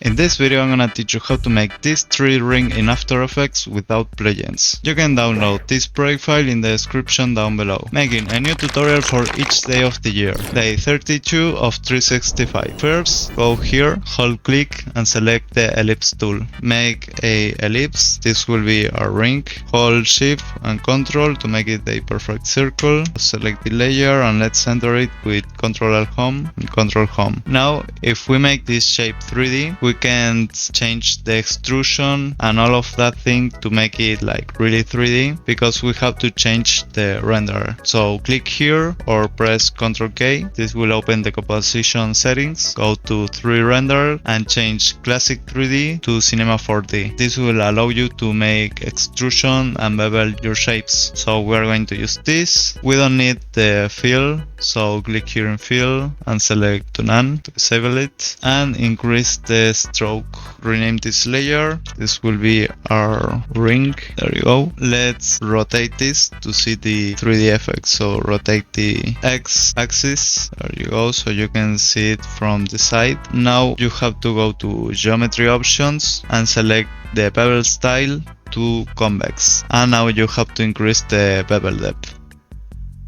In this video I'm gonna teach you how to make this 3D ring in After Effects without plugins. You can download this project file in the description down below. Making a new tutorial for each day of the year. Day 32 of 365. First, go here, hold click and select the ellipse tool. Make a ellipse, this will be a ring. Hold shift and control to make it a perfect circle. Select the layer and let's center it with Ctrl home and Ctrl home. Now if we make this shape 3D, we can change the extrusion and all of that thing to make it like really 3D, because we have to change the render. So click here or press Ctrl K. This will open the composition settings. Go to 3D render and change classic 3D to Cinema 4D. This will allow you to make extrusion and bevel your shapes. So we're going to use this. We don't need the fill, so click here in fill and select to none to disable it and increase the stroke. Rename this layer. This will be our ring. There you go. Let's rotate this to see the 3D effect. So rotate the X axis. There you go. So you can see it from the side. Now you have to go to geometry options and select the bevel style to convex. And now you have to increase the bevel depth.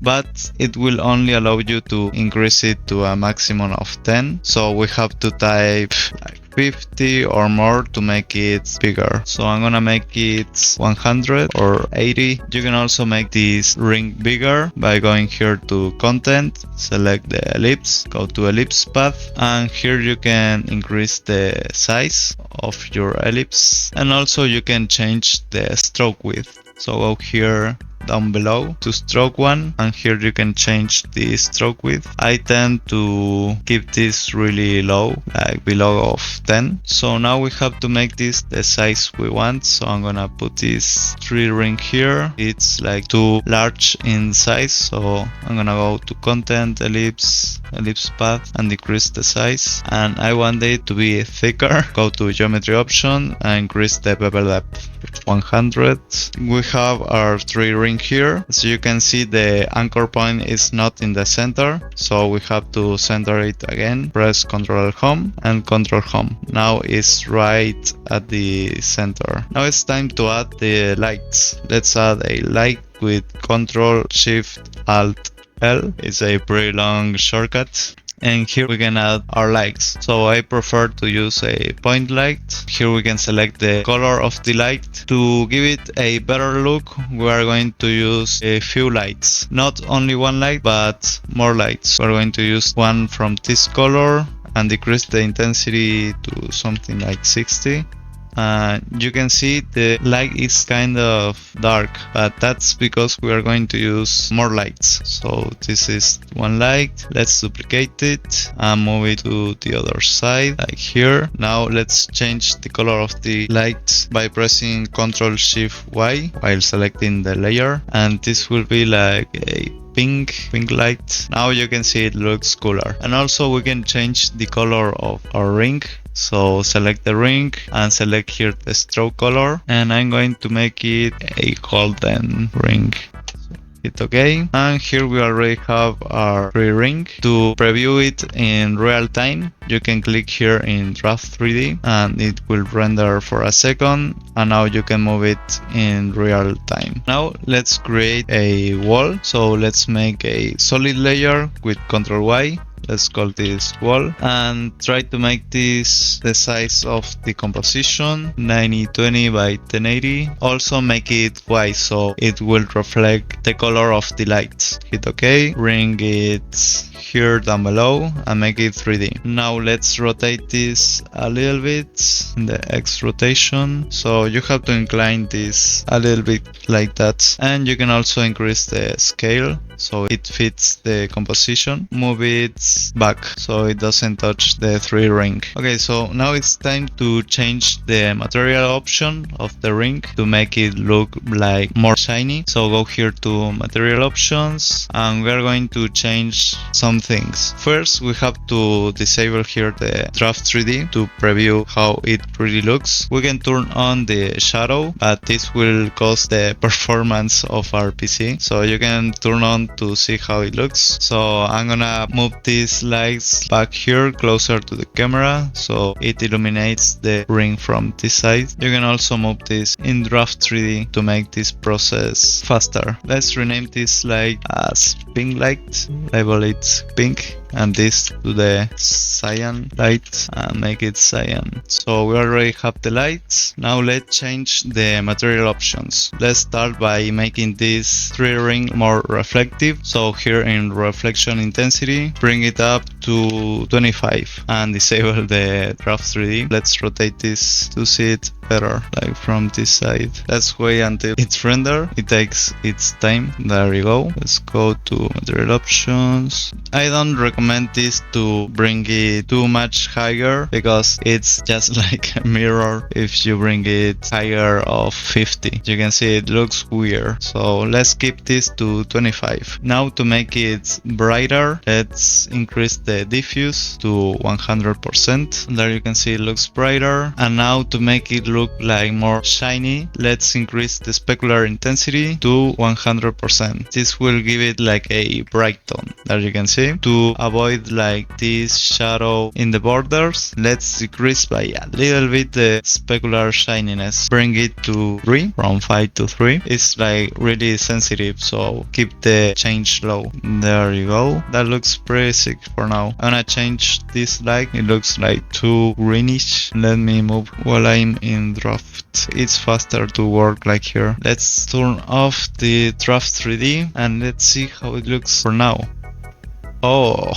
But it will only allow you to increase it to a maximum of 10. So we have to type like 50 or more to make it bigger. So I'm gonna make it 100 or 80. You can also make this ring bigger by going here to content, select the ellipse, go to ellipse path, and here you can increase the size of your ellipse, and also you can change the stroke width. So go here down below to stroke 1, and here you can change the stroke width. I tend to keep this really low, like below of 10. So now we have to make this the size we want. So I'm gonna put this 3D ring here. It's like too large in size, so I'm gonna go to content, ellipse path, and decrease the size. And I want it to be thicker. Go to geometry option and increase the bevel depth 100. We have our 3D ring here. As you can see, the anchor point is not in the center, so we have to center it again. Press Ctrl home and Ctrl home. Now it's right at the center. Now it's time to add the lights. Let's add a light with Ctrl Shift Alt L. It's a pretty long shortcut. And here we can add our lights. So I prefer to use a point light. Here we can select the color of the light. To give it a better look, we are going to use a few lights. Not only one light, but more lights. We're going to use one from this color and decrease the intensity to something like 60. You can see the light is kind of dark, but that's because we are going to use more lights. So this is one light. Let's duplicate it and move it to the other side, like here. Now let's change the color of the light by pressing Ctrl Shift Y while selecting the layer, and this will be like a pink light. Now you can see it looks cooler. And also we can change the color of our ring. So select the ring and select here the stroke color, and I'm going to make it a golden ring. So hit OK, and here we already have our 3D ring. To preview it in real time, you can click here in Draft 3D and it will render for a second, and now you can move it in real time. Now let's create a wall. So let's make a solid layer with Ctrl Y. Let's call this wall and try to make this the size of the composition 9020 by 1080. Also make it white so it will reflect the color of the lights. Hit OK, bring it here down below and make it 3D. Now let's rotate this a little bit in the X rotation. So you have to incline this a little bit like that, and you can also increase the scale so it fits the composition. Move it back so it doesn't touch the 3D ring. Okay, so now it's time to change the material option of the ring to make it look like more shiny. So go here to material options and we are going to change some things. First, we have to disable here the draft 3D to preview how it really looks. We can turn on the shadow, but this will cost the performance of our PC. So you can turn on to see how it looks. So I'm gonna move these lights back here closer to the camera so it illuminates the ring from this side. You can also move this in Draft 3D to make this process faster. Let's rename this light as pink light, label it pink, and this to the cyan light and make it cyan. So we already have the lights. Now let's change the material options. Let's start by making this tree ring more reflective. So here in reflection intensity, bring it up to 25 and disable the Draft 3D. Let's rotate this to see it better, like from this side. Let's wait until it's rendered. It takes its time. There you go. Let's go to material options. I don't recommend this to bring it too much higher because it's just like a mirror if you bring it higher of 50. You can see it looks weird. So let's keep this to 25. Now to make it brighter, let's increase the diffuse to 100%. There you can see it looks brighter. And now to make it look like more shiny, let's increase the specular intensity to 100%. This will give it like a bright tone. There you can see. To avoid like this shadow in the borders, let's decrease by a little bit the specular shininess. Bring it to 3, from 5 to 3. It's like really sensitive, so keep the change low. There you go. That looks pretty sick for now. I'm gonna change this light. It looks like too greenish. Let me move while I'm in draft. It's faster to work like here. Let's turn off the draft 3D and let's see how it looks for now. Oh,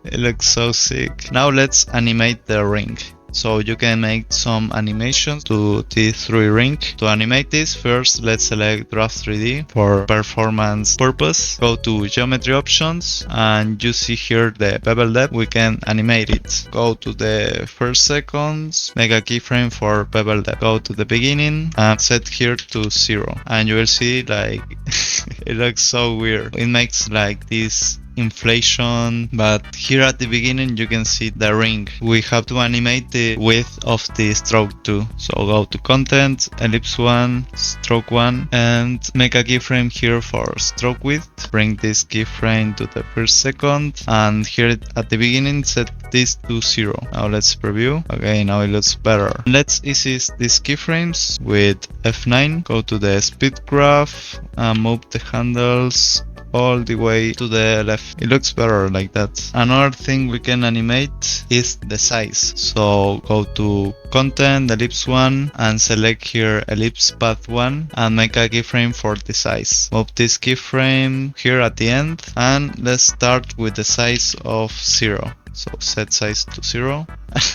it looks so sick. Now let's animate the ring. So you can make some animations to this 3 ring. To animate this, first let's select Draft 3D for performance purpose. Go to Geometry Options and you see here the bevel depth. We can animate it. Go to the first seconds, make a keyframe for bevel depth. Go to the beginning and set here to 0. And you will see like it looks so weird. It makes like this inflation, but here at the beginning you can see the ring. We have to animate the width of the stroke too. So go to content, ellipse 1, stroke 1, and make a keyframe here for stroke width. Bring this keyframe to the first second, and here at the beginning set this to 0. Now let's preview. Okay, now it looks better. Let's ease these keyframes with F9. Go to the speed graph and move the handles all the way to the left. It looks better like that. Another thing we can animate is the size. So go to content, ellipse 1, and select here ellipse path 1 and make a keyframe for the size. Move this keyframe here at the end and let's start with the size of 0. So set size to 0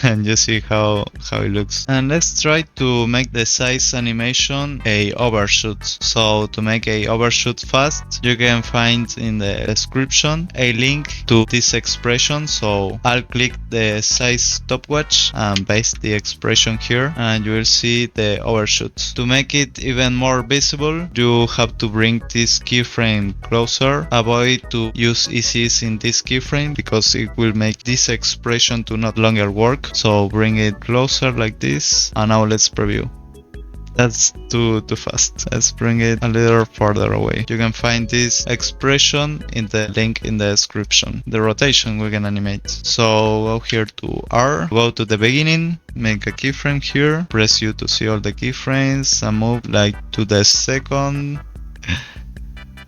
and you see how it looks. And let's try to make the size animation a overshoot. So to make a overshoot fast, you can find in the description a link to this expression. So I'll click the size stopwatch and paste the expression here and you will see the overshoot. To make it even more visible, you have to bring this keyframe closer. Avoid to use ECs in this keyframe because it will make this expression to not longer work. So bring it closer like this, and now let's preview. That's too fast. Let's bring it a little further away. You can find this expression in the link in the description. The rotation we can animate. So go here to R, go to the beginning, make a keyframe here, press U to see all the keyframes and move like to the second.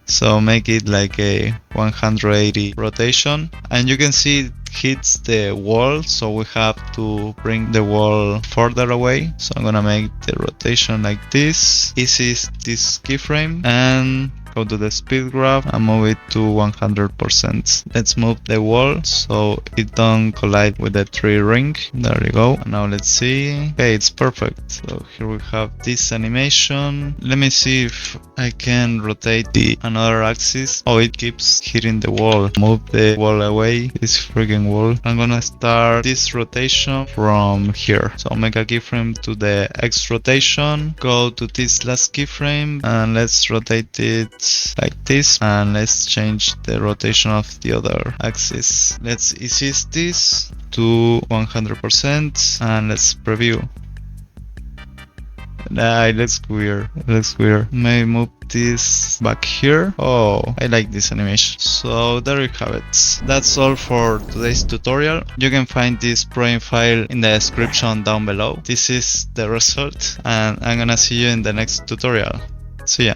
So make it like a 180 rotation, and you can see it hits the wall, so we have to bring the wall further away. So I'm gonna make the rotation like this, easy this keyframe, and go to the speed graph and move it to 100%. Let's move the wall so it don't collide with the tree ring. There you go. And now let's see. Okay, it's perfect. So here we have this animation. Let me see if I can rotate the another axis. Oh, it keeps hitting the wall. Move the wall away, this freaking wall. I'm gonna start this rotation from here. So make a keyframe to the X rotation. Go to this last keyframe and let's rotate it like this, and let's change the rotation of the other axis. Let's ease this to 100% and let's preview. Nah, it looks weird. It looks weird. May move this back here. Oh, I like this animation. So there you have it. That's all for today's tutorial. You can find this project file in the description down below. This is the result, and I'm gonna see you in the next tutorial. See ya.